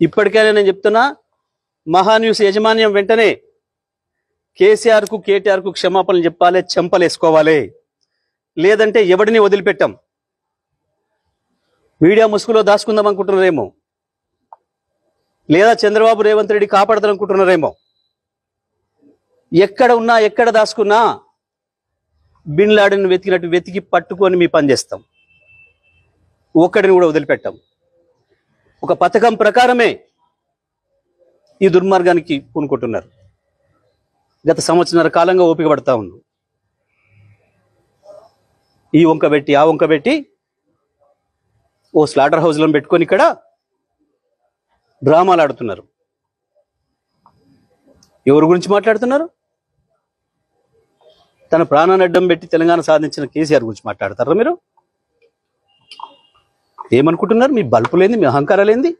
ఇప్పటికైనా నేను చెప్తున్నా, మహాన్యూస్ యాజమాన్యం వెంటనే కేసీఆర్ కు కేటీఆర్ కు క్షమాపణలు చెప్పాలి, చెంపలేసుకోవాలి. లేదంటే ఎవడిని వదిలిపెట్టాం. మీడియా ముసుగులో దాచుకుందాం అనుకుంటున్నారేమో, లేదా చంద్రబాబు రేవంత్ రెడ్డి కాపాడతారనుకుంటున్నారేమో. ఎక్కడ ఉన్నా ఎక్కడ దాచుకున్నా బిన్ లాడెన్ వెతికినట్టు వెతికి పట్టుకొని మీ పని చేస్తాం. ఒక్కడిని కూడా వదిలిపెట్టాం. ఒక పథకం ప్రకారమే ఈ దుర్మార్గానికి పూనుకుంటున్నారు. గత సంవత్సరాల కాలంగా ఓపిక పడతా ఉన్నాం. ఈ వంక పెట్టి ఆ వంక పెట్టి ఓ స్లాటర్ హౌస్లను పెట్టుకొని ఇక్కడ డ్రామాలు ఆడుతున్నారు. ఎవరి గురించి మాట్లాడుతున్నారు? తన ప్రాణాన్ని అడ్డం పెట్టి తెలంగాణ సాధించిన కేసీఆర్ గురించి మాట్లాడతారా మీరు? ఏమనుకుంటున్నారు? మీ బల్పులేంది, మీ అహంకారాలేంది?